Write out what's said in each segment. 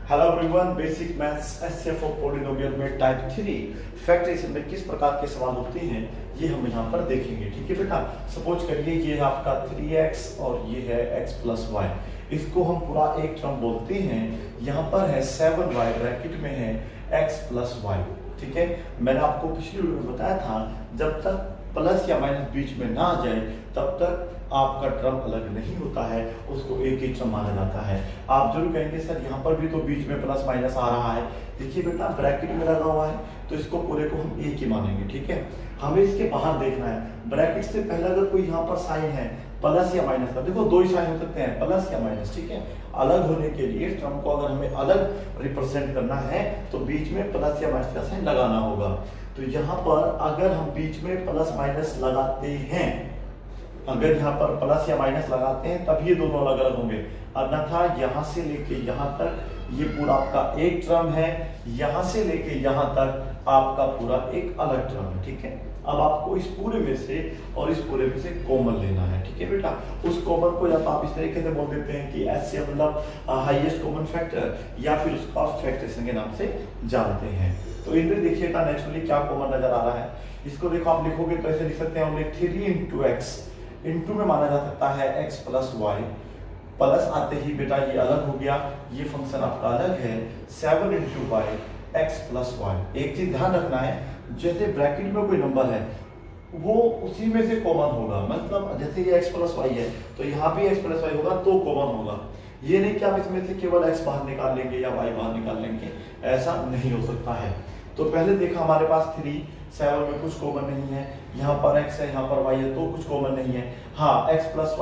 Hello everyone, basic maths SF of polynomial में type 3 factorisation में किस प्रकार के सवाल होते हैं ये हम यहाँ पर देखेंगे। ठीक है बेटा, सपोज करिए ये आपका 3x और ये है x प्लस वाई, इसको हम पूरा एक टर्म बोलते हैं। यहाँ पर है 7y, ब्रैकेट में है x प्लस वाई। ठीक है, मैंने आपको पिछली वीडियो में बताया था जब तक प्लस या माइनस बीच में ना आ जाए तब तक आपका टर्म अलग नहीं होता है, उसको एक ही टर्म माना जाता है। आप जरूर कहेंगे सर यहाँ पर भी तो बीच में प्लस माइनस आ रहा है। देखिए बेटा, ब्रैकेट में लगा हुआ है तो इसको पूरे को हम एक ही मानेंगे। ठीक है, हमें इसके बाहर देखना है। ब्रैकेट से पहले अगर कोई यहाँ पर साइन है प्लस या माइनस का, देखो दो ही साइन हो सकते हैं, प्लस या माइनस। ठीक है, अलग होने के लिए टर्म को अगर हमें अलग रिप्रेजेंट करना है तो बीच में प्लस या माइनस का साइन लगाना होगा। तो यहाँ पर अगर हम बीच में प्लस माइनस लगाते हैं, अगर यहाँ पर प्लस या माइनस लगाते हैं तब ये दोनों अलग अलग होंगे, अन्यथा यहाँ से लेके यहाँ तक ये पूरा आपका एक टर्म है, यहाँ से लेके यहाँ तक आपका पूरा एक अलग टर्म है। ठीक है, अब आपको इस पूरे में से और इस पूरे में से कॉमन लेना है। ठीक है बेटा, उस कॉमन को या तो आप इस तरीके से बोल देते हैं कि एस से मतलब हाईएस्ट कॉमन फैक्टर, या फिर उसको आप फैक्टराइजेशन के नाम से जानते हैं। तो इनमें देखिएगा नेचुरली क्या कॉमन नजर आ रहा है। इसको देखो, आप लिखोगे तो ऐसे लिख सकते हैं, हमने 3 इंटू एक्स इंटू में माना जा सकता है x प्लस वाई, प्लस आते ही बेटा ये अलग हो गया, ये फंक्शन आपका अलग है 7 into y x plus y. एक चीज ध्यान रखना है, जैसे ब्रैकेट में कोई नंबर है वो उसी में से कॉमन होगा, मतलब जैसे ये x प्लस वाई है तो यहाँ भी x प्लस वाई होगा तो कॉमन होगा। ये नहीं कि आप इसमें से केवल x बाहर निकाल लेंगे या y बाहर निकाल लेंगे, ऐसा नहीं हो सकता है। तो पहले देखा हमारे पास 3 7 में कुछ कॉमन नहीं है, यहाँ पर x है यहाँ पर y है तो कुछ कॉमन नहीं है। हाँ, x प्लस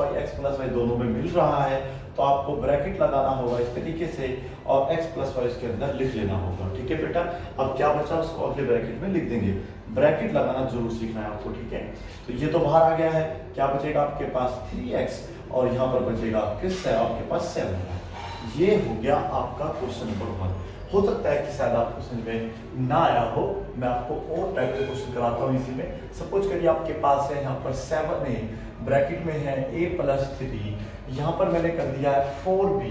वाई दोनों में मिल रहा है तो आपको ब्रैकेट लगाना होगा इस तरीके से और x प्लस वाई इसके अंदर लिख लेना होगा। ठीक है बेटा, अब क्या बचा उसको अगले ब्रैकेट में लिख देंगे। ब्रैकेट लगाना जरूर सीखना है आपको। ठीक है, तो ये तो बाहर आ गया है, क्या बचेगा आपके पास 3x और यहाँ पर बचेगा आपके पास 7। ये हो गया आपका क्वेश्चन नंबर 1। हो सकता है कि शायद आपको समझ में ना आया हो, मैं आपको और टाइप के क्वेश्चन कराता हूँ इसी में। सपोज करिए आपके पास है यहाँ पर 7a, ब्रैकेट में है a प्लस 3, यहाँ पर मैंने कर दिया है 4b,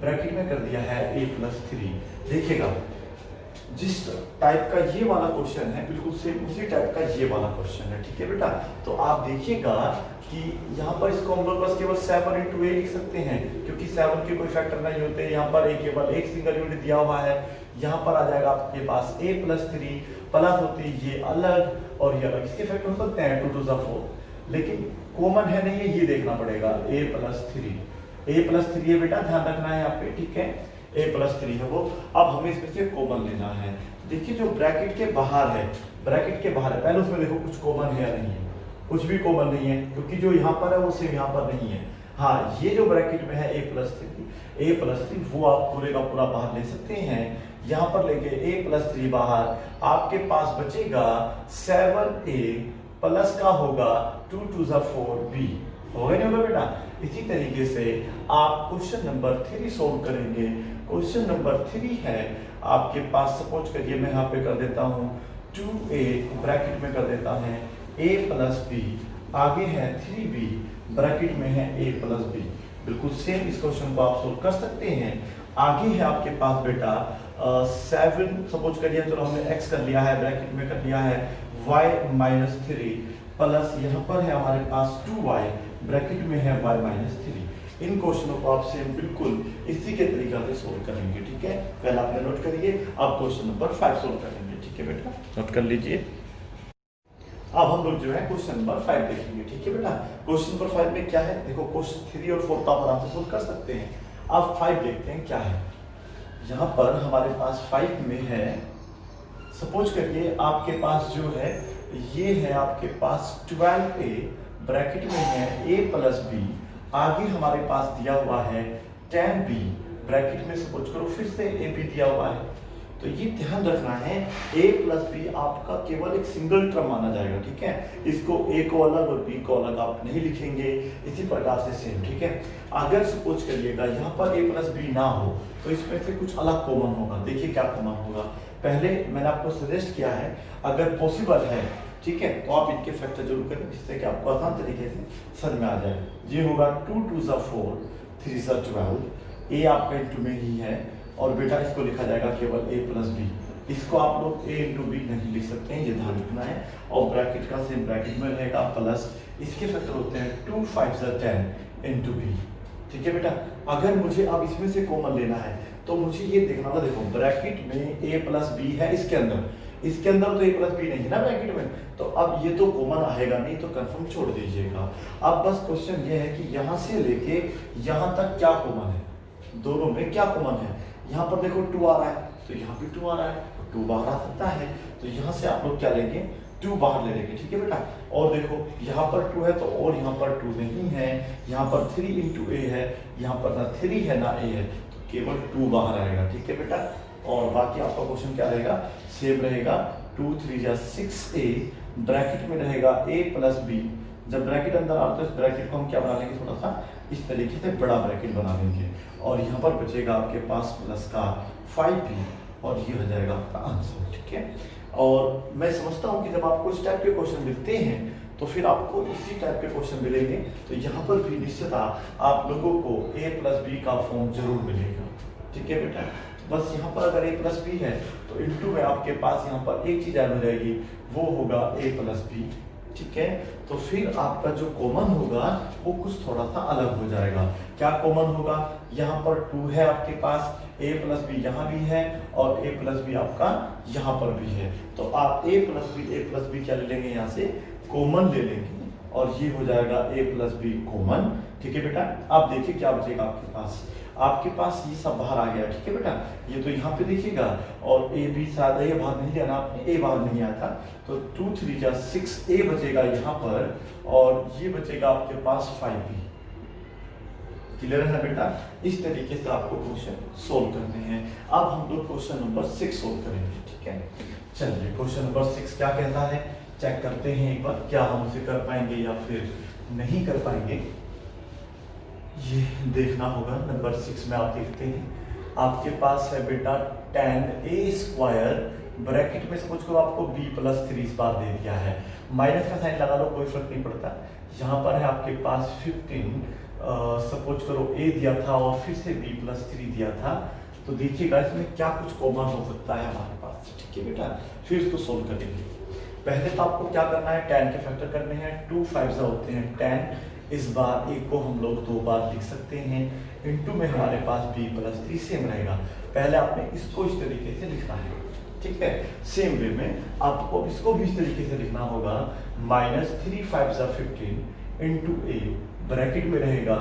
ब्रैकेट में कर दिया है a प्लस 3। देखिएगा, जिस टाइप का ये वाला क्वेश्चन है बिल्कुल सेम उसी टाइप का ये वाला क्वेश्चन है। ठीक है बेटा, तो आप देखिएगा कि यहाँ पर इसको हम लोग बस केवल 7 इंटू ए लिख सकते हैं क्योंकि 7 के कोई फैक्टर नहीं होते। यहाँ पर केवल एक सिंगल यूनिट दिया हुआ है, यहाँ पर आ जाएगा आपके पास a प्लस 3, प्लस होती है ये अलग और ये अलग, इसके फैक्टर हो सकते हैं 2 टू 4, लेकिन कॉमन है नहीं है ये देखना पड़ेगा। a प्लस 3 है बेटा, ध्यान रखना है यहाँ पे। ठीक है, a प्लस 3 है वो। अब हमें इसमें से कॉमन लेना है। देखिए जो ब्रैकेट के बाहर है, पहले उसमें देखो कुछ कॉमन है या नहीं है, कुछ भी कॉमन नहीं है क्योंकि जो यहाँ पर है वो सेम यहाँ पर नहीं है। हाँ, ये जो ब्रैकेट में है a प्लस 3 वो आप पूरे का पूरा बाहर ले सकते हैं। यहाँ पर लेके a प्लस 3 बाहर, आपके पास बचेगा 7a प्लस का होगा 2 टू 4b। होगा नहीं होगा बेटा? इसी तरीके से आप क्वेश्चन नंबर 3 सोल्व करेंगे। क्वेश्चन नंबर 3 है आपके पास, सपोज करिए मैं यहाँ पे कर देता हूँ 2a, ब्रैकेट में कर देता है a प्लस b, आगे है 3b, ब्रैकेट में है a प्लस b। बिल्कुल सेम इस क्वेश्चन को आप सोल्व कर सकते हैं। आगे है आपके पास बेटा 7, सपोज करिए चलो हमने x कर लिया है, ब्रैकेट में कर लिया है y माइनस 3, प्लस यहाँ पर है हमारे पास 2y, ब्रैकेट में है y माइनस 3। इन क्वेश्चनों को आप सेम बिल्कुल इसी के तरीका से सोल्व करेंगे। ठीक है, पहले आपने नोट करिए, अब क्वेश्चन नंबर 5 सोल्व करेंगे। ठीक है बेटा, नोट कर लीजिए। अब हम लोग जो है क्वेश्चन नंबर 5 देखेंगे। ठीक है बेटा, क्वेश्चन नंबर 5 में क्या है, देखो क्वेश्चन 3 और 4 तो आप आराम से सोल्व कर सकते हैं। अब 5 देखते हैं क्या है। यहाँ पर हमारे पास 5 में है, सपोज करिए आपके पास जो है ये है आपके पास 12a, ब्रैकेट में है a प्लस b, आगे हमारे पास दिया हुआ है 10b, ब्रैकेट में सपोज करो फिर से ab दिया हुआ है। तो ये ध्यान रखना है a प्लस बी आपका केवल एक सिंगल टर्म माना जाएगा। ठीक है, इसको a को अलग और b को अलग आप नहीं लिखेंगे, इसी प्रकार से सेम। ठीक है, अगर सपोज करिएगा यहाँ पर a प्लस बी ना हो तो इसमें से कुछ अलग कॉमन होगा। देखिए क्या कॉमन होगा, पहले मैंने आपको सजेस्ट किया है अगर पॉसिबल है, ठीक है, तो आप इनके फैक्टर जरूर करें जिससे कि आपको आसान तरीके से समझ में आ जाए। ये होगा 2 टू 4, 3 12, ए आपका इंटू में ही है और बेटा इसको लिखा जाएगा केवल ए प्लस बी। इसको आप लोग ए इंटू बी नहीं लिख सकते हैं, ये ध्यान रखना है। और ब्रैकेट का सेम ब्रैकेट में रहेगा प्लस, इसके फैक्टर होते हैं 2 5 10 इंटू बी। ठीक है बेटा, अगर मुझे अब इसमें से कॉमन लेना है तो मुझे ये देखना होगा, देखो ब्रैकेट में ए प्लस बी है, इसके अंदर तो ए प्लस बी नहीं है ना ब्रैकेट में, तो अब ये तो कॉमन आएगा नहीं, तो कंफर्म छोड़ दीजिएगा। अब बस क्वेश्चन ये है कि यहाँ से लेके यहाँ तक क्या कॉमन है, दोनों में क्या कॉमन है। यहाँ पर देखो 2 आ रहा है तो यहाँ भी 2 आ रहा है, 2 बाहर आ सकता है, तो यहाँ से आप लोग क्या लेंगे, 2 बाहर ले लेंगे। ठीक है बेटा, और देखो यहाँ पर 2 है तो और यहाँ पर 2 नहीं है, यहाँ पर 3 इंटू ए है, यहाँ पर ना 3 है ना ए है, तो केवल 2 बाहर आएगा। ठीक है बेटा, और बाकी आपका क्वेश्चन क्या रहेगा, सेम रहेगा। 2 3 जा 6a, ब्रैकेट में रहेगा a प्लस बी। जब ब्रैकेट अंदर आता है तो इस ब्रैकेट को हम क्या बना लेंगे, थोड़ा सा इस तरीके से बड़ा ब्रैकेट बना लेंगे, और यहाँ पर बचेगा आपके पास प्लस का 5b, और ये हो जाएगा आपका आंसर। ठीक है, और मैं समझता हूँ कि जब आपको इस टाइप के क्वेश्चन मिलते हैं तो फिर आपको इसी टाइप के क्वेश्चन मिलेंगे, तो यहाँ पर भी निश्चितः आप लोगों को a प्लस बी का फॉर्म जरूर मिलेगा। ठीक है बेटा, बस यहाँ पर अगर a प्लस बी है तो इंटू में आपके पास यहाँ पर एक चीज ऐड हो जाएगी, वो होगा a प्लस बी। ठीक है, तो फिर आपका जो कॉमन होगा वो कुछ थोड़ा सा अलग हो जाएगा। क्या कॉमन होगा, यहाँ पर 2 है आपके पास, a प्लस बी यहाँ भी है, और a प्लस बी आपका यहाँ पर भी है, तो आप a प्लस बी क्या ले लेंगे, यहाँ से कॉमन ले लेंगे, और ये हो जाएगा a प्लस बी कॉमन। ठीक है बेटा, आप देखिए क्या बचेगा आपके पास ये सब बाहर आ गया। ठीक है बेटा, ये तो यहाँ पे देखिएगा, और ए बी सादा ये बाहर नहीं लेना आपने, ए बाहर नहीं आता, तो 2 3 जा 6a बचेगा यहाँ पर, और ये बचेगा आपके पास 5b। क्लियर है ना बेटा, इस तरीके से आपको क्वेश्चन सोल्व करने हैं। अब हम लोग क्वेश्चन नंबर 6 सोल्व करेंगे। ठीक है, चलिए क्वेश्चन नंबर 6 क्या कहता है, चेक करते हैं एक बार, क्या हम उसे कर पाएंगे या फिर नहीं कर पाएंगे, ये देखना होगा। नंबर 6 में आप देखते हैं आपके पास है बेटा tan a स्क्वायर, ब्रैकेट में सपोज करो आपको b प्लस 3 इस बार दे दिया है, माइनस का साइन लगा लो कोई फर्क नहीं पड़ता। यहाँ पर है आपके पास 15, सपोज करो a दिया था और फिर से b प्लस 3 दिया था, तो देखिएगा इसमें क्या कुछ कॉमन हो सकता है हमारे पास। ठीक है बेटा, फिर इसको सोल्व करेंगे। पहले तो आपको क्या करना है, tan के फैक्टर करने हैं, 2 5 होते हैं tan, इस बार एक को हम लोग 2 बार लिख सकते हैं, इंटू में हमारे पास b प्लस 3 सेम रहेगा। पहले आपने इसको इस तरीके से लिखना है। ठीक है, सेम वे में आपको इसको भी इस तरीके से लिखना होगा, -3 5 15 इंटू a, ब्रैकेट में रहेगा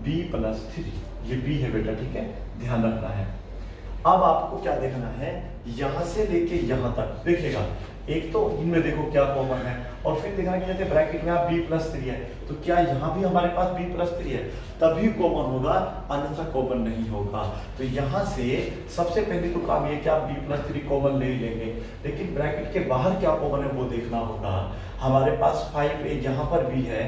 b प्लस 3, ये b है बेटा। ठीक है, ध्यान रखना है। अब आपको क्या देखना है, यहां से लेके यहां तक देखिएगा, एक तो इनमें देखो क्या कॉमन है, और फिर देखना कि जैसे ब्रैकेट में आप b प्लस 3 है, तो क्या यहाँ भी हमारे पास b प्लस 3 है, तभी कॉमन होगा, अन्यथा कॉमन नहीं होगा। तो यहाँ से सबसे पहले तो काम ये कि आप b प्लस 3 कॉमन ले ही लेंगे, लेकिन ब्रैकेट के बाहर क्या कॉमन है वो देखना होगा। हमारे पास 5a यहाँ पर भी है,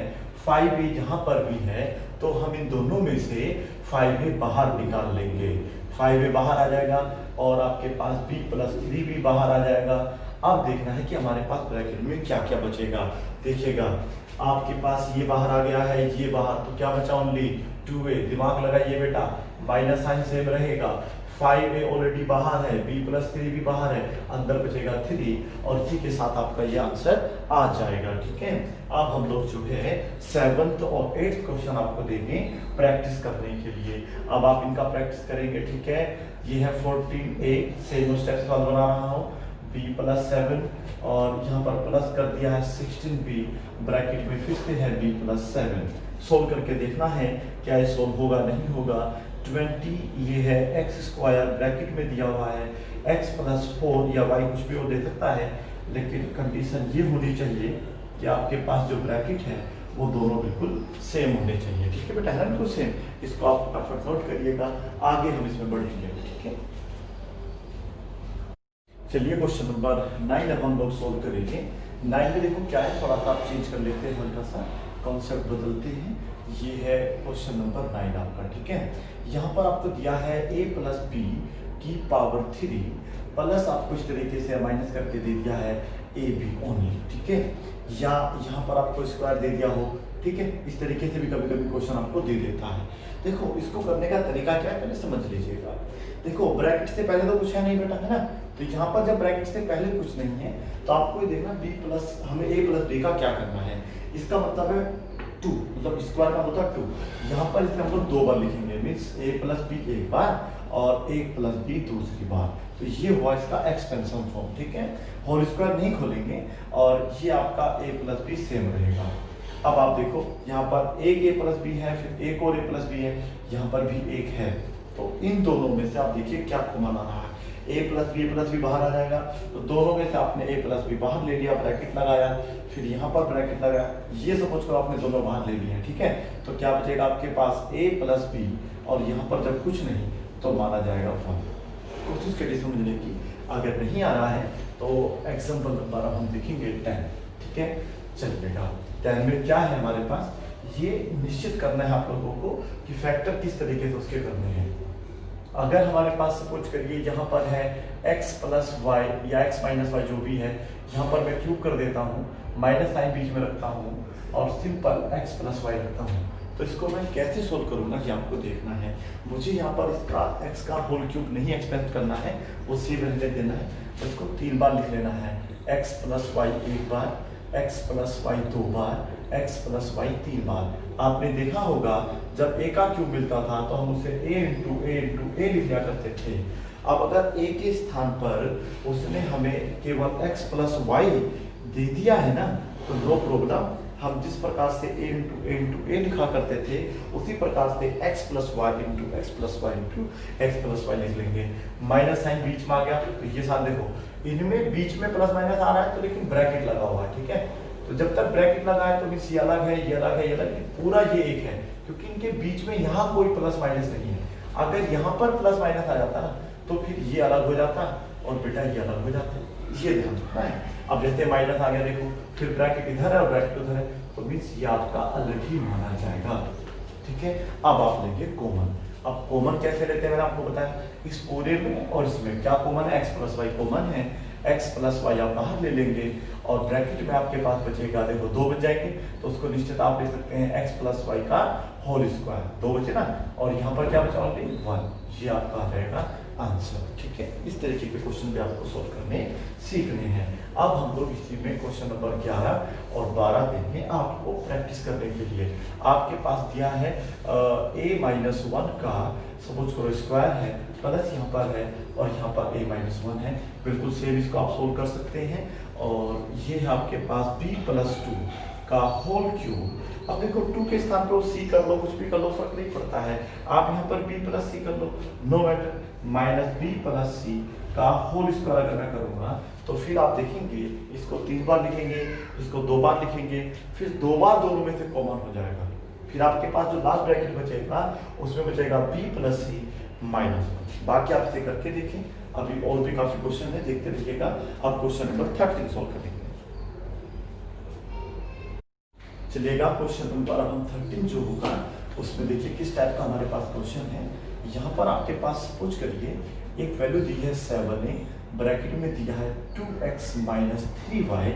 5a यहाँ पर भी है, तो हम इन दोनों में से 5a बाहर निकाल लेंगे, 5a बाहर आ जाएगा, और आपके पास b प्लस 3 भी बाहर आ जाएगा। अब देखना है कि हमारे पास ब्रैकेट में क्या क्या बचेगा। देखिएगा आपके पास ये बाहर आ गया है, ये बाहर, तो क्या बचा, ओनली 2a। दिमाग लगाइए बेटा, माइनस साइन सेम रहेगा, 5a ऑलरेडी बाहर है, b प्लस 3 भी बाहर है, अंदर बचेगा 3, और इसी के साथ आपका ये आंसर आ जाएगा। ठीक है, अब हम लोग जो है 7th और 8th क्वेश्चन आपको देंगे प्रैक्टिस करने के लिए। अब आप इनका प्रैक्टिस करेंगे। ठीक है, ये है 14a, सेम स्टेप से बना रहा हूँ, b प्लस 7, और यहाँ पर प्लस कर दिया है 16b, ब्रैकेट में फिर से है b प्लस 7। सोल्व करके देखना है क्या ये सोल्व होगा नहीं होगा। 20 ये है x स्क्वायर, ब्रैकेट में दिया हुआ है x प्लस 4 या y कुछ भी वो दे सकता है, लेकिन कंडीशन ये होनी चाहिए कि आपके पास जो ब्रैकेट है वो दोनों बिल्कुल सेम होने चाहिए। ठीक है बेटा, है ना, बिल्कुल सेम। इसको आप परफेक्ट नोट करिएगा, आगे हम इसमें बढ़ेंगे। ठीक है, चलिए क्वेश्चन नंबर 9 अब हम लोग सोल्व करेंगे। 9 में देखो क्या है, थोड़ा सा आप चेंज कर लेते हैं, हल्का सा कॉन्सेप्ट बदलते हैं। ये है क्वेश्चन नंबर 9 आपका। ठीक है, यहाँ पर आपको दिया है a प्लस बी की पावर 3 प्लस आपको इस तरीके से माइनस करके दे दिया है ए बी ओनली। ठीक है, या यहाँ पर आपको स्क्वायर दे दिया हो। ठीक है, इस तरीके से भी कभी कभी क्वेश्चन आपको दे देता है। देखो इसको करने का तरीका क्या है पहले समझ लीजिएगा। देखो ब्रैकेट से पहले तो कुछ है नहीं बेटा, है ना, तो यहाँ पर जब ब्रैकेट से पहले कुछ नहीं है तो आपको ये देखना b प्लस हमें a प्लस b का क्या करना है। इसका मतलब है 2, मतलब स्क्वायर का होता है 2। यहाँ पर इसे हम लोग 2 बार लिखेंगे, मीन्स a प्लस b एक बार और a प्लस b दूसरी बार। तो ये हुआ इसका एक्सपेंशन फॉर्म, ठीक है। होल स्क्वायर नहीं खोलेंगे और ये आपका a प्लस b सेम रहेगा। अब आप देखो यहाँ पर एक a प्लस b है, फिर एक और a प्लस b है, यहाँ पर भी एक है। तो इन दोनों में से आप देखिए क्या कॉमन आ रहा है, a प्लस बी बाहर आ जाएगा। तो दोनों में से आपने a प्लस बी बाहर ले लिया, ब्रैकेट लगाया, फिर यहाँ पर ब्रैकेट लगाया, ये सपोज करो आपने दोनों बाहर ले लिए हैं, ठीक है। तो क्या बचेगा आपके पास a प्लस बी, और यहाँ पर जब कुछ नहीं तो माना जाएगा 1। कोशिश करिए समझने की, अगर नहीं आ रहा है तो एग्जाम्पल नंबर हम देखेंगे 10, ठीक है। चलिएगा 10 में क्या है हमारे पास, ये निश्चित करना है आप लोगों को कि फैक्टर किस तरीके से उसके करने हैं। अगर हमारे पास सपोज करिए यहाँ पर है x प्लस वाई या x माइनस वाई जो भी है, यहाँ पर मैं क्यूब कर देता हूँ, माइनस साइन बीच में रखता हूँ और सिंपल x प्लस वाई रखता हूँ। तो इसको मैं कैसे सोल्व करूँगा ये आपको देखना है। मुझे यहाँ पर इसका x का होल क्यूब नहीं एक्सपेंड करना है, वो सी वैल्यू देना है। तो इसको 3 बार लिख लेना है, x प्लस वाई एक बार, x प्लस वाई 2 बार, x प्लस वाई 3 बार। आपने देखा होगा जब a का क्यूब मिलता था तो हम उसे a इंटू a लिख लिया करते थे। अब अगर a के स्थान पर उसने हमें केवल x प्लस वाई दे दिया है ना, तो नो प्रॉब्लम, हम जिस प्रकार से a इंटू a लिखा करते थे उसी प्रकार से x plus y into x plus y लिख लेंगे। माइनस साइन बीच में आ गया, तो ये साथ देखो इनमें बीच में प्लस माइनस आ रहा है तो लेकिन ब्रैकेट लगा हुआ है, ठीक है। तो जब तक ब्रैकेट लगा है तो भी ये अलग है, ये अलग है, ये अलग है, पूरा ये एक है, क्योंकि इनके बीच में यहाँ कोई प्लस माइनस नहीं है। अगर यहाँ पर प्लस माइनस आ जाता ना तो फिर ये अलग हो जाता और बेटा ये अलग हो जाता, ये ध्यान रखना है। अब जैसे माइनस आ गया देखो, फिर ब्रैकेट इधर है और ब्रैकेट उधर है, तो मीन्स ये आपका अलग ही माना जाएगा, ठीक है। अब आप लेंगे कॉमन। अब कॉमन कैसे लेते हैं मैंने आपको बताया, इस पूरे में और इसमें क्या कॉमन है, x प्लस वाई कॉमन है, x प्लस वाई आप बाहर ले लेंगे और ब्रैकेट में आपके पास बचेगा देखो 2 बच जाएंगे, तो उसको निश्चित आप ले सकते हैं x प्लस वाई का होल स्क्वायर, 2 बचे ना, और यहाँ पर क्या बचा ओनली 1, ये आपका आ जाएगा आंसर, ठीक है। इस तरीके के क्वेश्चन भी आपको सोल्व करने सीखने हैं। अब हम लोग इसी में क्वेश्चन नंबर 11 और 12 देंगे आपको प्रैक्टिस करने के लिए। आपके पास दिया है a माइनस 1 का सपोज करो स्क्वायर है, प्लस यहाँ पर है और यहाँ पर a माइनस 1 है, बिल्कुल सेम इसको आप सोल्व कर सकते हैं। और ये है आपके पास b प्लस 2 का होल क्यूब। अब देखो 2 के स्थान पर c कर लो, कुछ भी कर लो, फर्क नहीं पड़ता है। आप यहाँ पर b प्लस c कर लो, no matter, minus b plus c का होल स्क्वायर अगर मैं करूँगा तो फिर आप देखेंगे इसको 3 बार लिखेंगे, इसको 2 बार लिखेंगे, फिर 2 बार दोनों में से कॉमन हो जाएगा। फिर आपके पास जो लास्ट ब्रैकेट बचेगा उसमें बचेगा b प्लस c माइनस 1। बाकी आप इसे करके देखें, अभी और भी काफी क्वेश्चन है, देखते रहिएगा। अब क्वेश्चन नंबर 13 सॉल्व करेंगे। चलिएगा क्वेश्चन नंबर हम 13 जो होगा उसमें देखिए किस टाइप का हमारे पास क्वेश्चन है। यहाँ पर आपके पास सपोज करिए एक वैल्यू दी है 7a, ब्रैकेट में दिया है 2x माइनस 3y,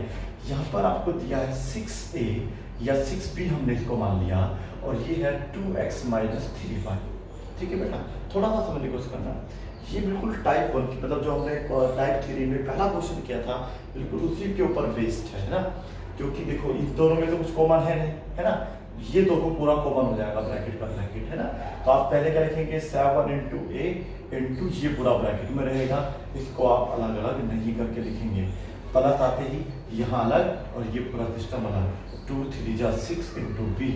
यहाँ पर आपको दिया है 6a या 6b, हमने इसको मान लिया, और ये है 2x माइनस 3y, ठीक है बेटा। थोड़ा सा समझने की कोशिश करना, ये बिल्कुल टाइप 1 की, मतलब जो हमने टाइप 3 में पहला क्वेश्चन किया था बिल्कुल उसी के ऊपर बेस्ड है ना, क्योंकि देखो इन दोनों में तो कुछ कॉमन है नहीं, है ना, ये दोनों पूरा कॉमन हो जाएगा, ब्रैकेट का ब्रैकेट, है ना। तो आप पहले क्या लिखेंगे 7 इंटू ए इंटू ये पूरा ब्रैकेट में रहेगा, इसको आप अलग अलग नहीं करके लिखेंगे, प्लस आते ही यहाँ अलग और ये पूरा सिस्टम अलग, 2 3 जा 6 इंटू बी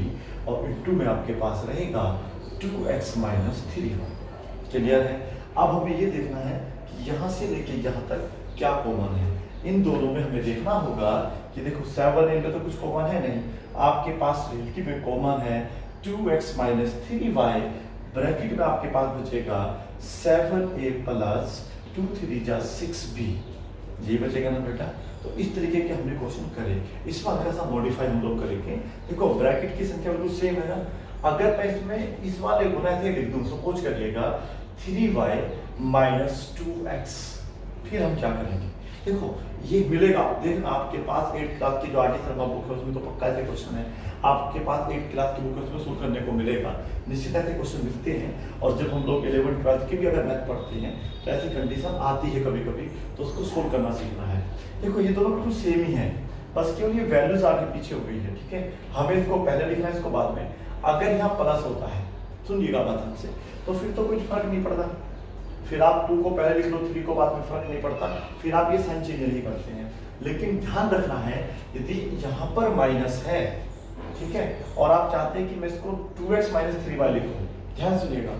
और इंटू में आपके पास रहेगा 2x माइनस 3y, क्लियर है। अब हमें ये देखना है कि यहाँ से लेके यहाँ तक क्या कॉमन है। इन दोनों में हमें देखना होगा कि देखो 7 इनमें तो कुछ कॉमन है नहीं, आपके पास रिलेटिव में कॉमन है 2x माइनस 3y, ब्रैकेट में आपके पास बचेगा 7a प्लस 2 3 जा 6b, ये बचेगा ना बेटा। तो इस तरीके के हमने क्वेश्चन करे, इसमें हल्का सा मॉडिफाई हम लोग करेंगे। देखो ब्रैकेट की संख्या बिल्कुल सेम है ना, अगर मैं इसमें इस वाले गुना ऐसे लिख दूं, सपोज करिएगा 3y माइनस 2x, फिर हम क्या करेंगे, देखो ये मिलेगा, देखना आपके पास 8 क्लास की जो आर टी शर्मा बुक है उसमें तो पक्का ऐसे क्वेश्चन है, आपके पास 8 क्लास की बुक है उसमें सोल्व करने को मिलेगा, निश्चित ऐसे क्वेश्चन मिलते हैं। और जब हम लोग 11 12 की भी अगर मैथ पढ़ते हैं तो ऐसी कंडीशन आती है कभी कभी, तो उसको सोल्व करना सीखना है। देखो ये दोनों बिल्कुल सेम ही है, बस केवल ये वैल्यूज आगे पीछे हो गई है, ठीक है। हमें इसको पहले लिखना है, इसको बाद में। अगर यहाँ प्लस होता है, सुनिएगा बात हमसे, तो फिर तो कुछ फर्क नहीं पड़ता, फिर आप 2 को पहले लिख लो, 3 को बाद में, फर्क नहीं पड़ता, फिर आप ये साइन चेंज नहीं करते हैं। लेकिन ध्यान रखना है यदि यहाँ पर माइनस है, ठीक है, और आप चाहते हैं कि मैं इसको 2x माइनस 3y लिखूं, ध्यान सुनिएगा,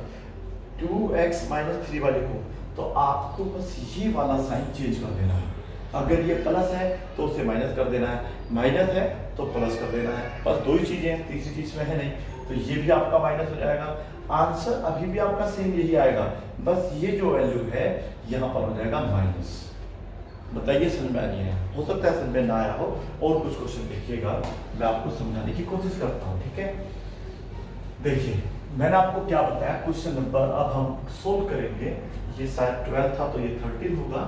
2x माइनस 3y लिखूं, तो आपको बस ये वाला साइन चेंज कर देना है। अगर ये प्लस है तो उसे माइनस कर देना है, माइनस है तो प्लस कर देना है, बस 2 ही चीजें हैं, तीसरी चीज में है नहीं। तो ये भी आपका माइनस हो जाएगा, आंसर अभी भी आपका सेम यही आएगा, बस ये जो वैल्यू है यहाँ पर हो जाएगा माइनस। बताइए समझ में आ रही है? हो सकता है समझ में ना आया हो, और कुछ क्वेश्चन देखिएगा, मैं आपको समझाने की कोशिश करता हूँ, ठीक है। देखिए मैंने आपको क्या बताया, क्वेश्चन नंबर अब हम सोल्व करेंगे, ये शायद 12 था तो ये 13 होगा,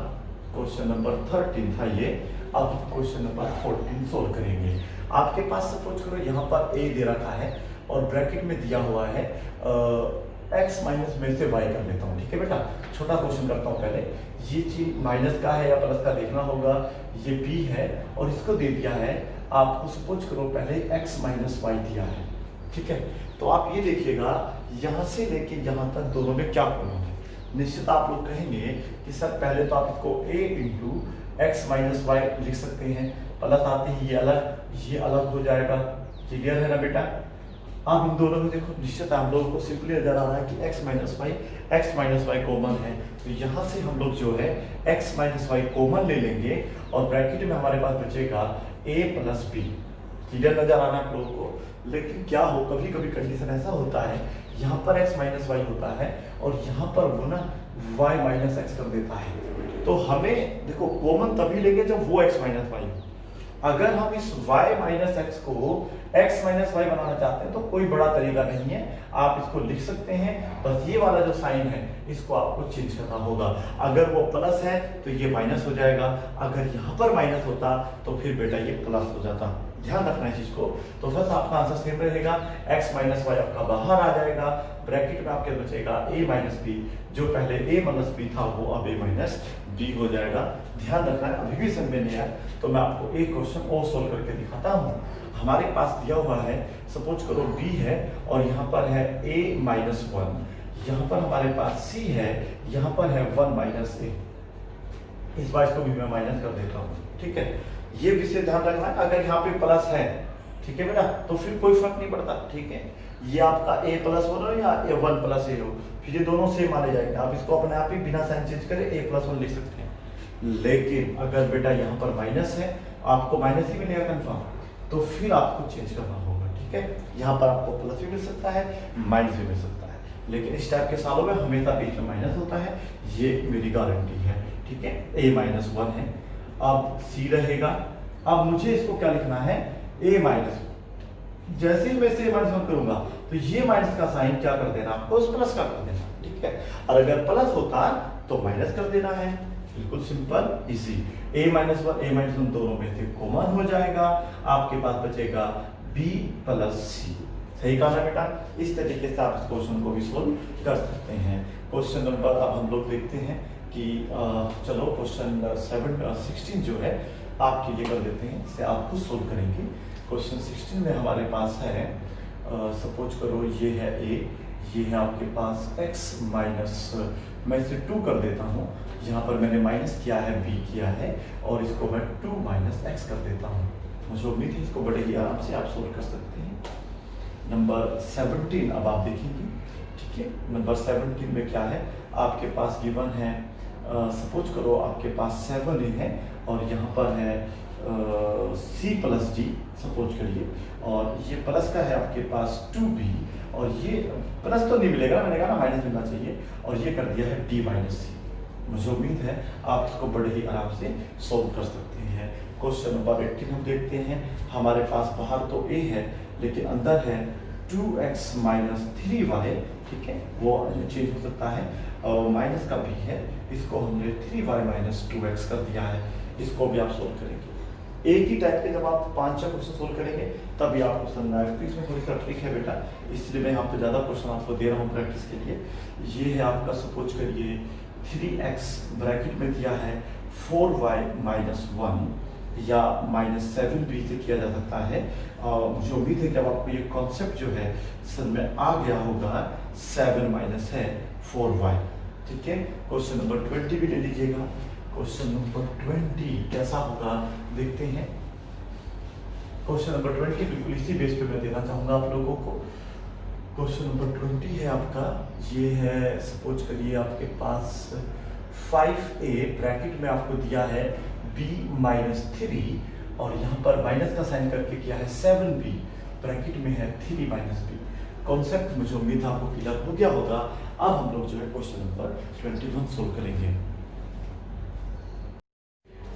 क्वेश्चन नंबर 13 था ये, अब क्वेश्चन नंबर 14 सोल्व करेंगे। आपके पास सपोज करो यहाँ पर a दे रखा है और ब्रैकेट में दिया हुआ है x माइनस में से y कर लेता हूँ, ठीक है बेटा। छोटा क्वेश्चन करता हूँ पहले, ये चीज माइनस का है या प्लस का देखना होगा, ये b है और इसको दे दिया है आपको, सपोज करो पहले x माइनस वाई दिया है, ठीक है। तो आप ये देखिएगा यहाँ से लेके यहाँ तक दोनों में क्या कॉमन है। निश्चित आप लोग कहेंगे कि सर पहले तो आप इसको a into x minus y लिख सकते हैं, प्लस आते ही ये अलग हो जाएगा, क्लियर है ना बेटा। आप इन दोनों में देखो, निश्चित हम लोगों को सिंपली नजर आ रहा है कि x माइनस वाई कॉमन है, तो यहाँ से हम लोग जो है x माइनस वाई कॉमन ले लेंगे और ब्रैकेट में हमारे पास बचेगा a प्लस बी, क्लियर नजर आ रहा है आप लोगों को। लेकिन क्या हो, कभी कभी कंडीशन ऐसा होता है, यहाँ पर x माइनस वाई होता है और यहाँ पर वो ना y माइनस एक्स कर देता है, तो हमें देखो कॉमन तभी लेंगे जब वो x माइनस वाई हो। अगर हम इस y माइनस एक्स को x माइनस वाई बनाना चाहते हैं तो कोई बड़ा तरीका नहीं है, आप इसको लिख सकते हैं, बस ये वाला जो साइन है इसको आपको चेंज करना होगा। अगर वो प्लस है तो ये माइनस हो जाएगा, अगर यहाँ पर माइनस होता तो फिर बेटा ये प्लस हो जाता, ध्यान रखना है चीज को। तो बस आपका आंसर सेम रहेगा, x माइनस वाई आपका बाहर आ जाएगा, ब्रैकेट में आपके बचेगा a माइनस बी, जो पहले a माइनस बी था वो अब a माइनस बी हो जाएगा। ध्यान रखना है, अभी भी समझ में नहीं आया तो मैं आपको एक क्वेश्चन और सोल्व करके दिखाता हूँ। हमारे पास दिया हुआ है, सपोज करो b है और यहाँ पर है a माइनस 1, यहाँ पर हमारे पास c है, यहाँ पर है 1 माइनस a, इस बार इसको भी मैं माइनस कर देता हूँ, ठीक है। ये विषय ध्यान रखना है, अगर यहाँ पे प्लस है, ठीक है बेटा, तो फिर कोई फर्क नहीं पड़ता, ठीक है। ये आपका a प्लस 1 हो या a 1 प्लस a हो, फिर ये दोनों सेम माने जाएंगे, आप इसको अपने आप ही बिना साइन चेंज करे a प्लस 1 लिख सकते हैं। लेकिन अगर बेटा यहाँ पर माइनस है, आपको माइनस ही मिलेगा कंफर्म, तो फिर आपको चेंज करना होगा, ठीक है। यहाँ पर आपको प्लस भी मिल सकता है, माइनस भी मिल सकता है, लेकिन इस टाइप के सालों में हमेशा बीच में माइनस होता है, ये मेरी गारंटी है, ठीक है। a माइनस 1 है, अब c रहेगा, अब मुझे इसको क्या लिखना है, a माइनस, जैसे ही मैं इसे माइनस 1 करूंगा तो ये माइनस का साइन क्या कर देना, आपको उस प्लस का कर देना, ठीक है। और अगर प्लस होता तो माइनस कर देना है, बिल्कुल सिंपल इजी। a माइनस 1 दोनों में से कॉमन हो जाएगा, आपके पास बचेगा b प्लस c, सही कहा ना बेटा। इस तरीके से आप इस क्वेश्चन को भी सोल्व कर सकते हैं। क्वेश्चन नंबर अब हम लोग देखते हैं कि चलो क्वेश्चन 16 जो है आपके लिए कर देते हैं, इसे आप खुद सोल्व करेंगे। क्वेश्चन 16 में हमारे पास है, सपोज करो ये है a, ये है आपके पास x माइनस, मैं इसे 2 कर देता हूँ, यहाँ पर मैंने माइनस किया है, b किया है, और इसको मैं 2 माइनस एक्स कर देता हूँ। मुझे उम्मीद है इसको बड़े ही आराम से आप सोल्व कर सकते हैं। नंबर 17 अब आप देखेंगे, ठीक है। नंबर 17 में क्या है, आपके पास गिवन है, सपोज करो आपके पास 7a है और यहाँ पर है c प्लस डी, सपोज करिए, और ये प्लस का है आपके पास 2b, और ये प्लस तो नहीं मिलेगा, मैंने कहा ना माइनस मिलना चाहिए, और ये कर दिया है d माइनस सी। मुझे उम्मीद है आप इसको बड़े ही आराम से सोल्व कर सकते हैं। क्वेश्चन नंबर 18 हम देखते हैं, हमारे पास बाहर तो a है लेकिन अंदर है 2x माइनस 3 वाले, ठीक है, वो चेंज हो सकता है, और माइनस का भी है, इसको हमने 3y माइनस 2x कर दिया है। इसको भी आप सोल्व करेंगे। एक ही टाइप के जब आप 5-6 क्वेश्चन सोल्व करेंगे तभी आपको समझ आएगा। तो इसमें थोड़ी सा ट्रिक है बेटा, इसलिए मैं यहाँ पे ज़्यादा क्वेश्चन आपको दे रहा हूँ प्रैक्टिस के लिए। ये है आपका, सपोज करिए 3x ब्रैकेट में दिया है 4y माइनस 1 या माइनस 7 भी से किया जा सकता है। मुझे उम्मीद है कि अब आपको ये कॉन्सेप्ट जो है समझ में आ गया होगा। 7 माइनस है 4y, ठीक है। क्वेश्चन नंबर 20 भी ले लीजिएगा। क्वेश्चन नंबर 20 कैसा होगा देखते हैं। क्वेश्चन नंबर 20 बिल्कुल इसी बेस पे मैं देना चाहूंगा आप लोगों को। क्वेश्चन नंबर 20 है आपका, ये है सपोज करिए आपके पास 5a ब्रैकेट में आपको दिया है b माइनस 3 और यहाँ पर माइनस का साइन करके किया है 7b ब्रैकेट में है 3 माइनस b। कॉन्सेप्ट मुझे उम्मीद है आपको क्लियर हो गया होगा। अब हम लोग जो है क्वेश्चन नंबर 21 सोल्व करेंगे।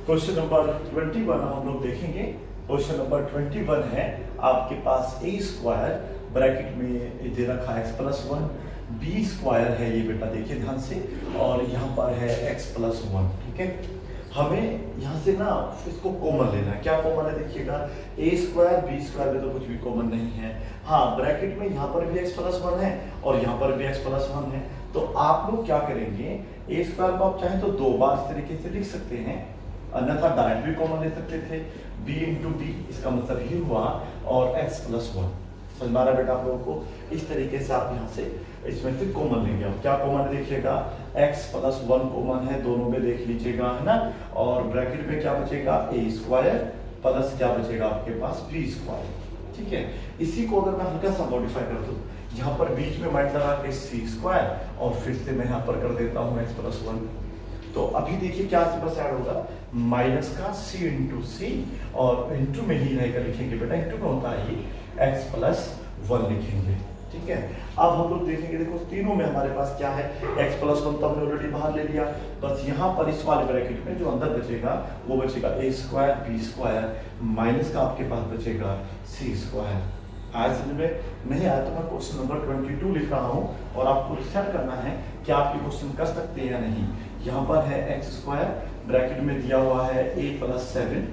क्वेश्चन नंबर 21 हम लोग देखेंगे। क्वेश्चन नंबर 21 है आपके पास a स्क्वायर ब्रैकेट में दे रखा है x प्लस 1, b स्क्वायर है ये बेटा देखिए ध्यान से, और यहाँ पर है x प्लस 1, ठीक है। हमें यहाँ से ना इसको कॉमन लेना है। क्या कॉमन है देखिएगा, a स्क्वायर b स्क्वायर में तो कुछ भी कॉमन नहीं है। हाँ, ब्रैकेट में यहाँ पर भी x प्लस 1 है और यहाँ पर भी x प्लस 1 है। तो आप लोग क्या करेंगे, a स्क्वायर को आप चाहें तो 2 बार इस तरीके से लिख सकते हैं, अन्यथा डायरेक्ट भी कॉमन ले सकते थे। b इंटू बी, इसका मतलब ये हुआ, और x प्लस 1। समझ में आ रहा बेटा आप लोगों को। इस तरीके से आप यहाँ से इसमें से कॉमन लेंगे। अब क्या कॉमन है देखिएगा, x प्लस 1 कॉमन है, दोनों में देख लीजिएगा, है ना। और ब्रैकेट में क्या बचेगा, a स्क्वायर प्लस क्या बचेगा आपके पास b स्क्वायर, ठीक है। इसी को अगर मैं हल्का सा मॉडिफाई कर दूं, यहाँ पर बीच में माइनस लगा के c स्क्वायर और फिर से मैं यहाँ पर कर देता हूँ x प्लस 1। तो अभी देखिए क्या बस ऐड होगा, माइनस का c इंटू सी, और इंटू में ही रहेगा, लिखेंगे बेटा, इंटू में होता है ही x प्लस 1 लिखेंगे, ठीक है। अब हम लोग देखेंगे, देखो तीनों में हमारे पास क्या है, x प्लस 1 तो हमने ऑलरेडी बाहर ले लिया, बस यहाँ पर इस वाले ब्रैकेट में जो अंदर बचेगा वो बचेगा a square b square minus का आपके पास बचेगा c स्क्वायर। आज समझ में नहीं आया तो मैं क्वेश्चन नंबर 22 लिख रहा हूँ और आपको रिसेट करना है कि आप ये क्वेश्चन कर सकते हैं या नहीं। यहाँ पर है x स्क्वायर ब्रैकेट में दिया हुआ है a प्लस 7,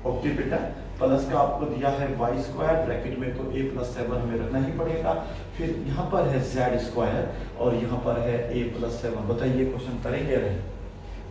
ओके बेटा, प्लस का आपको दिया है y स्क्वायर ब्रैकेट में, तो a प्लस 7 हमें रखना ही पड़ेगा। फिर यहाँ पर है z स्क्वायर और यहाँ पर है a प्लस 7। बताइए क्वेश्चन करेंगे या नहीं।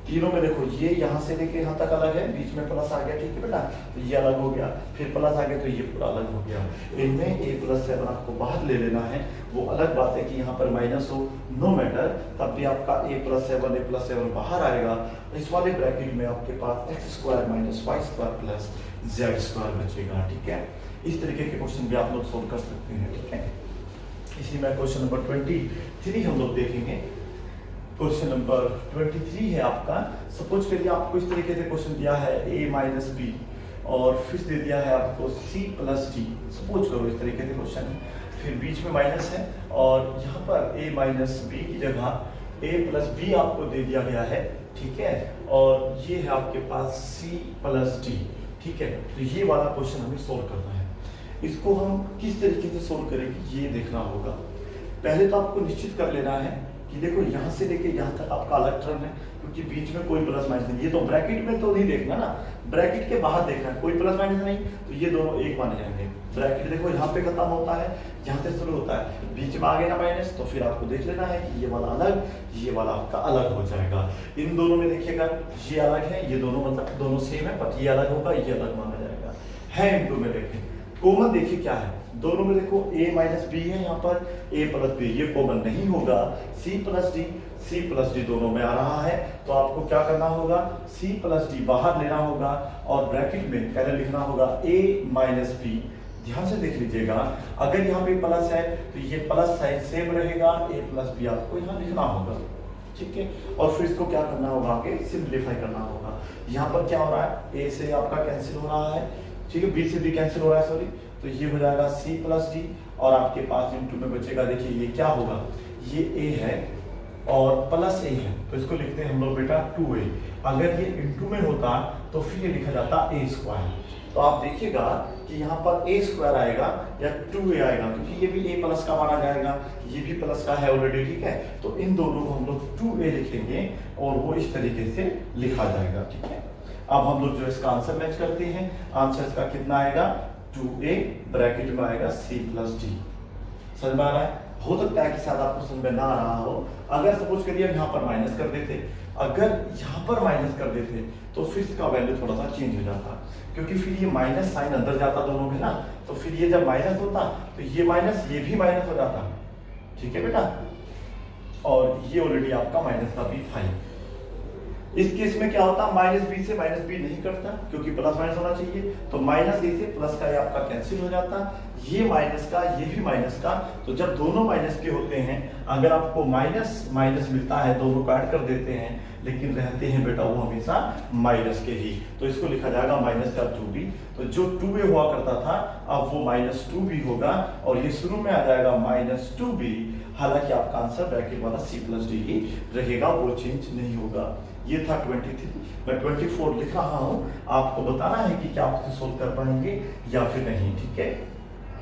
तीनों में देखो, ये यहाँ से लेके यहाँ तक अलग है, बीच में प्लस आ गया, ठीक है बेटा, तो ये अलग हो गया, फिर प्लस आ गया तो ये पूरा अलग हो गया। इनमें a प्लस 7 आपको बाहर ले लेना है। वो अलग बात है कि यहाँ पर माइनस हो, नो मैटर, तब भी आपका a प्लस 7 बाहर आएगा। इस वाले ब्रैकेट में आपके पास x square minus y square plus z square बचेगा, ठीक है। इस तरीके के क्वेश्चन भी आप लोग सोल्व कर सकते हैं, ठीक है। इसी में क्वेश्चन नंबर 23 हम लोग देखेंगे। क्वेश्चन नंबर 23 है आपका, सपोज करिए आपको इस तरीके से क्वेश्चन दिया है a माइनस बी और फिर दे दिया है आपको c प्लस डी। सपोज करो इस तरीके से क्वेश्चन है, फिर बीच में माइनस है और यहाँ पर a माइनस बी की जगह a प्लस बी आपको दे दिया गया है, ठीक है, और ये है आपके पास c प्लस डी, ठीक है। तो ये वाला क्वेश्चन हमें सोल्व करना है। इसको हम किस तरीके से सोल्व करेंगे ये देखना होगा। पहले तो आपको निश्चित कर लेना है कि देखो यहाँ से लेके यहाँ तक आपका अलग टर्म है, क्योंकि बीच में कोई प्लस माइनस नहीं। ये तो ब्रैकेट में तो नहीं देखना ना, ब्रैकेट के बाहर देखना है, कोई प्लस माइनस नहीं, तो ये दोनों एक माने जाएंगे। ब्रैकेट देखो यहाँ पे खत्म होता है, यहाँ से शुरू होता है, बीच में आ गया ना माइनस, तो फिर आपको देख लेना है कि ये वाला अलग, ये वाला आपका अलग हो जाएगा। इन दोनों में देखिएगा ये अलग है, ये दोनों मतलब दोनों सेम है, बट ये अलग होगा, ये अलग माना जाएगा। है इंटू में देखें, कॉमन देखिए क्या है, दोनों में देखो a माइनस बी है, यहाँ पर a प्लस बी, ये कॉमन नहीं होगा। c प्लस डी दोनों में आ रहा है, तो आपको क्या करना होगा, c प्लस डी बाहर लेना होगा और ब्रैकेट में पहले लिखना होगा a माइनस बी। ध्यान से देख लीजिएगा, अगर यहाँ पे प्लस है तो ये प्लस साइन सेम रहेगा, a प्लस बी आपको यहाँ लिखना होगा, ठीक है। और फिर इसको क्या करना होगा, आगे सिंप्लीफाई करना होगा। यहाँ पर क्या हो रहा है, a से आपका कैंसिल हो रहा है, ठीक है, b से भी कैंसिल हो रहा है, सॉरी, तो ये हो जाएगा c प्लस डी और आपके पास इंटू में बचेगा, देखिए ये क्या होगा, ये a है, और प्लस ए है, तो इसको लिखते हैं हम लोग बेटा 2a। अगर ये इंटू में होता तो फिर ये लिखा जाता a स्क्वायर। तो आप देखिएगा कि यहाँ पर a स्क्वायर आएगा या 2a आएगा, क्योंकि ये भी a प्लस का माना जाएगा, ये भी प्लस का है ऑलरेडी, ठीक है। तो इन दोनों को हम लोग 2a लिखेंगे और वो इस तरीके से लिखा जाएगा, ठीक है। अब हम लोग जो इसका आंसर मैच करते हैं, आंसर इसका कितना आएगा 2a, ब्रैकेट में आएगा c प्लस d। समझ में आ रहा है? हो सकता है कि शायद आपको समझ में ना आ रहा हो। अगर सपोज करिए यहाँ पर माइनस कर देते, अगर यहाँ पर माइनस कर देते तो फिर इसका वैल्यू थोड़ा सा चेंज हो जाता, क्योंकि फिर ये माइनस साइन अंदर जाता दोनों में ना, तो फिर ये जब माइनस होता तो ये माइनस ये भी माइनस हो जाता, ठीक है बेटा। और ये ऑलरेडी आपका माइनस का भी था। इस केस में क्या होता, माइनस बी से माइनस बी नहीं कटता, क्योंकि प्लस माइनस होना चाहिए, तो माइनस ए से प्लस का ये आपका कैंसिल हो जाता, ये माइनस का ये भी माइनस का। तो जब दोनों माइनस के होते हैं, अगर आपको माइनस माइनस मिलता है, दोनों को ऐड कर देते हैं, लेकिन रहते हैं बेटा वो हमेशा माइनस के ही, तो इसको लिखा जाएगा माइनस का 2b। तो जो 2a हुआ करता था अब वो माइनस 2b होगा, और ये शुरू में आ जाएगा माइनस 2b। हालांकि आपका आंसर ब्रैकेट वाला c प्लस डी ही रहेगा, वो चेंज नहीं होगा। ये था 23, मैं 24 लिख रहा हूं, आपको बताना है कि क्या आप इसे सोल्व कर पाएंगे या फिर नहीं, ठीक है।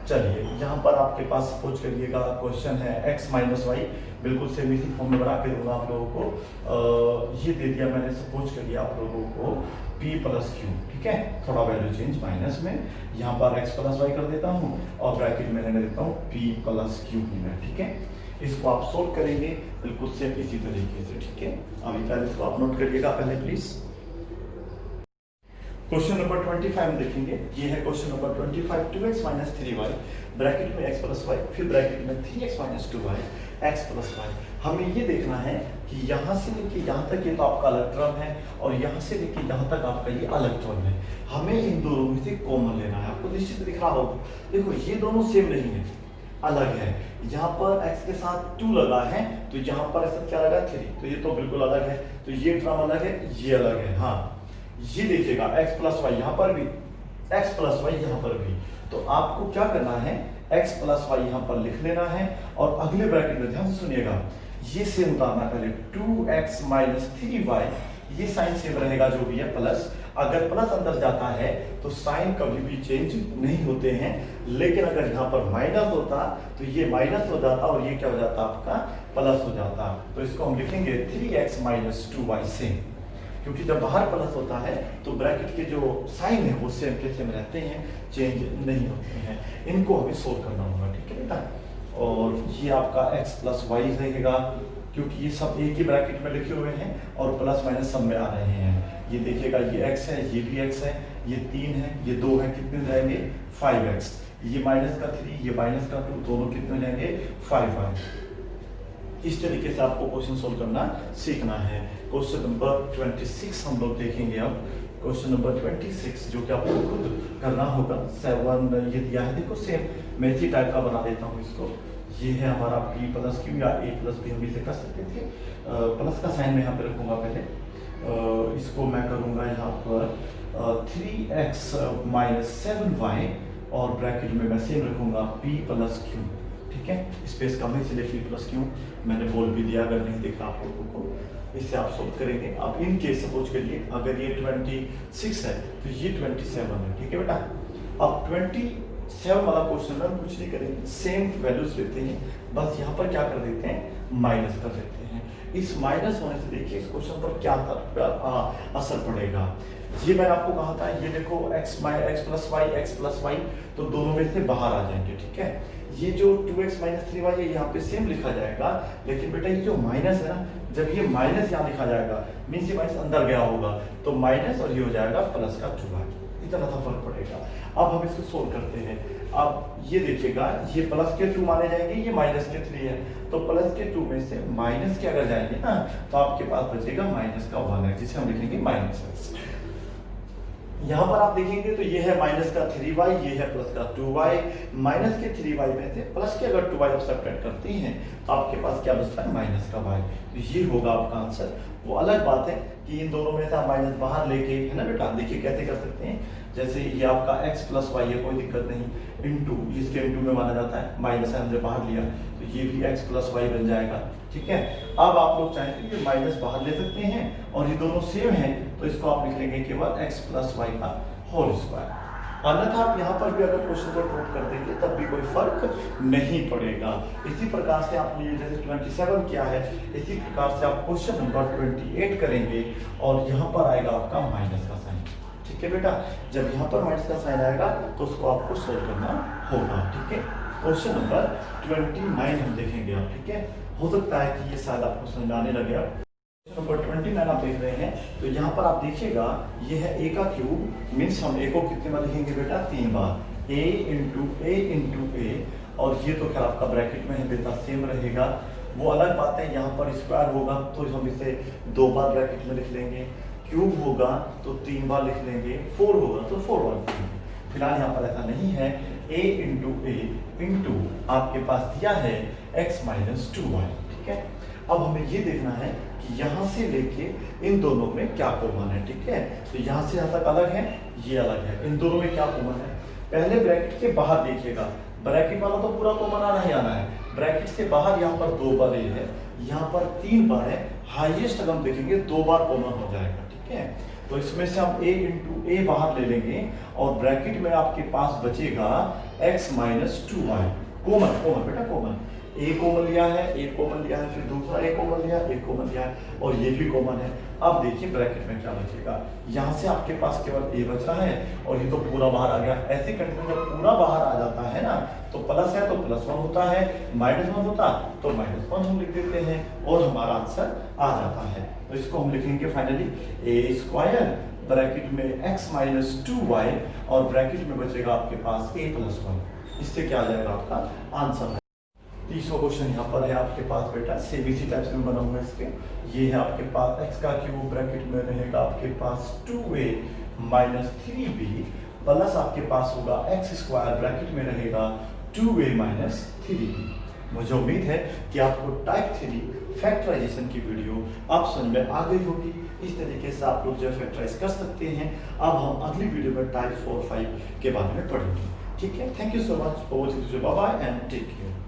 चलिए यहाँ पर आपके पास सपोज करिएगा क्वेश्चन है x माइनस वाई, बिल्कुल सेम इसी फॉर्म में बना के दूंगा आप लोगों को। ये दे दिया मैंने, सपोज करिए आप लोगों को p प्लस क्यू, ठीक है। थोड़ा वैल्यू चेंज माइनस में, यहाँ पर x प्लस वाई कर देता हूँ और ब्रैकेट में रहने देता हूँ p प्लस क्यू में, ठीक है। इसको आप सोल्व करेंगे बिल्कुल सेम इसी तरीके से, ठीक है। अभी पहले इसको आप नोट करिएगा पहले प्लीज। क्वेश्चन नंबर 25 में देखेंगे, ये है question number 25। 2x minus 3y, bracket में x प्लस वाई, फिर ब्रैकेट में 3x minus 2y, x plus Y. हमें ये देखना है कि यहाँ से लेके यहाँ तक ये तो आपका अलग टर्म है, और यहाँ से लेके यहाँ तक आपका ये अलग टर्म है। हमें इन दोनों में से कॉमन लेना है। आपको निश्चित दिख रहा होगा, देखो ये दोनों सेम नहीं है, अलग है। यहाँ पर x के साथ 2 लगा है, तो यहाँ पर ऐसा क्या लगा 3, तो ये तो बिल्कुल अलग है। तो ये टर्म अलग है, ये अलग है। हाँ ये देखिएगा x प्लस वाई यहाँ पर भी, x प्लस वाई यहाँ पर भी। तो आपको क्या करना है, x प्लस वाई यहाँ पर लिख लेना है, और अगले ब्रैकेट में ध्यान से सुनिएगा, ये सेम उतारना पहले 2x माइनस 3y, ये साइन सेम रहेगा जो भी है प्लस। अगर प्लस अंदर जाता है तो साइन कभी भी चेंज नहीं होते हैं, लेकिन अगर यहाँ पर माइनस होता तो ये माइनस हो जाता और ये क्या हो जाता आपका प्लस हो जाता। तो इसको हम लिखेंगे 3x माइनस 2y सेम, क्योंकि जब बाहर प्लस होता है तो ब्रैकेट के जो साइन है वो सेम के सेम रहते हैं, चेंज नहीं होते हैं। इनको हमें सोल्व करना होगा, ठीक है बेटा। और ये आपका x प्लस वाई रहेगा, क्योंकि ये सब एक ही ब्रैकेट में लिखे हुए हैं और प्लस माइनस सब में आ रहे हैं। ये देखिएगा ये x है, ये भी x है, ये 3 है, ये 2 है, कितने जाएंगे 5x। ये माइनस का 3, ये माइनस का 2, दोनों कितने जाएंगे 5y। इस तरीके से आपको क्वेश्चन सोल्व करना सीखना है। क्वेश्चन नंबर 26 हम लोग देखेंगे अब। क्वेश्चन नंबर 26 जो कि आपको खुद करना होगा। 7 ये दिया है, देखो सेम मैं इसी टाइप का बना देता हूँ इसको। ये है हमारा p प्लस क्यू या a प्लस बी, हम इसे कर सकते थे। प्लस का साइन मैं यहाँ पे रखूंगा पहले। इसको मैं करूंगा यहाँ पर 3x माइनस 7y, और ब्रैकेट में मैं सेम रखूंगा p प्लस क्यू, ठीक है। स्पेस कम है इसलिए p प्लस क्यू मैंने बोल भी दिया, अगर नहीं देखा आप लोगों को। इससे आप सोल्व करेंगे। अब इन केस सपोज करिए अगर ये 26 है तो ये 27 है, ठीक है बेटा। अब 27 वाला क्वेश्चन में हम कुछ नहीं करेंगे, सेम वैल्यूज लेते हैं, बस यहाँ पर क्या कर देते हैं माइनस कर देते हैं। इस माइनस होने से देखिए इस क्वेश्चन पर क्या असर पड़ेगा। ये मैंने आपको कहा था, ये देखो x प्लस वाई, तो दोनों में से बाहर आ जाएंगे, ठीक है। ये जो 2x माइनस 3y है यहाँ पे सेम लिखा जाएगा, लेकिन बेटा ये जो माइनस है ना, जब ये माइनस यहाँ लिखा जाएगा मीन्स ये माइनस अंदर गया होगा, तो माइनस और ये हो जाएगा प्लस का 2y, इतना सा फर्क पड़ेगा। अब हम इसको सोल्व करते हैं। अब ये देखिएगा ये प्लस के 2 माने जाएंगे, ये माइनस के 3 है, तो प्लस के 2 में से माइनस के अगर जाएंगे ना तो आपके पास बचेगा माइनस का 1x, जिसे हम लिखेंगे माइनस x। यहाँ पर आप देखेंगे तो ये है माइनस का 3y, ये है प्लस का 2y। माइनस के 3y में से प्लस के अगर 2y आप सब्ट्रैक्ट करते हैं तो आपके पास क्या बचता है माइनस का y। तो ये होगा आपका आंसर। वो अलग बात है कि इन दोनों में से आप माइनस बाहर लेके, है ना बेटा, देखिए कैसे कर सकते हैं। जैसे ये आपका x प्लस वाई है, कोई दिक्कत नहीं, इंटू इसके इंटू में माना जाता है, माइनस है हमने बाहर लिया तो ये भी x प्लस वाई बन जाएगा। ठीक है, अब आप लोग चाहें तो ये माइनस बाहर ले सकते हैं और ये दोनों सेम है तो इसको आप लिख लेंगे केवल x प्लस वाई का होल स्क्वायर। अन्यथा आप यहाँ पर भी अगर क्वेश्चन को ड्रॉप कर देंगे तब भी कोई फर्क नहीं पड़ेगा। इसी प्रकार से आपने ये जैसे 27 किया है, इसी प्रकार से आप क्वेश्चन नंबर 28 करेंगे और यहाँ पर आएगा आपका माइनस का साइन। ठीक है बेटा, जब यहाँ पर माइनस का साइन आएगा तो उसको आपको सोल्व करना होगा। ठीक है, क्वेश्चन नंबर 29 हम देखेंगे आप। ठीक है, हो सकता है कि ये शायद आपको समझ आने लगे। नंबर 29 आप देख रहे हैं तो यहाँ पर आप देखिएगा ये है a का क्यूब, मीन्स हम a को कितने बार लिखेंगे बेटा, 3 बार, a इंटू a और ये तो खैर आपका ब्रैकेट में है बेटा, सेम रहेगा। वो अलग बात है, यहाँ पर स्क्वायर होगा तो हम इसे 2 बार ब्रैकेट में लिख लेंगे, क्यूब होगा तो 3 बार लिख लेंगे, 4 होगा तो 4 बार लिख लेंगे। फिलहाल यहाँ पर ऐसा नहीं है, a इंटू आपके पास दिया है x माइनस 2y। ठीक है, अब हमें ये देखना है कि यहाँ से लेके इन दोनों में क्या कॉमन है। ठीक है, तो यहाँ से यहाँ तक अलग है, ये अलग है, इन दोनों में क्या कॉमन है। पहले ब्रैकेट के बाहर देखिएगा, ब्रैकेट वाला तो पूरा कॉमन आना ही आना है, ब्रैकेट से बाहर यहाँ पर 2 बार a है, यहाँ पर 3 बार है, हाईएस्ट अगर हम देखेंगे 2 बार कॉमन हो जाएगा। ठीक है, तो इसमें से हम a इंटू a बाहर ले लेंगे और ब्रैकेट में आपके पास बचेगा x माइनस 2y। कॉमन बेटा, कॉमन a कॉमन लिया है, फिर दूसरा a कॉमन लिया है और ये भी कॉमन है। अब देखिए ब्रैकेट में क्या बचेगा, यहाँ से आपके पास केवल a बच रहा है और ये तो पूरा बाहर आ गया। ऐसी कंडीशन जब पूरा बाहर आ जाता है ना तो प्लस है तो +1 होता है, -1 होता तो -1 हम लिख देते हैं और हमारा आंसर आ जाता है। तो इसको हम लिखेंगे फाइनली a स्क्वायर ब्रैकेट में x माइनस 2y और ब्रैकेट में बचेगा आपके पास a प्लस 1। इससे क्या आ जाएगा आपका आंसर। 30वां क्वेश्चन यहाँ पर है आपके पास बेटा, सेम इसी टाइप से बना हुआ है इसके। ये है आपके पास x का क्यूब ब्रैकेट में रहेगा आपके पास 2a माइनस 3b प्लस आपके पास होगा x स्क्वायर ब्रैकेट में रहेगा 2a माइनस 3b। मुझे उम्मीद है कि आपको टाइप 3 फैक्टराइजेशन की वीडियो आप समझ में आ गई होगी। इस तरीके से आप लोग जो है फैक्टराइज कर सकते हैं। अब हम अगली वीडियो में टाइप 4 5 के बारे में पढ़ेंगे। ठीक है, thank you so much for watching, bye bye and take care.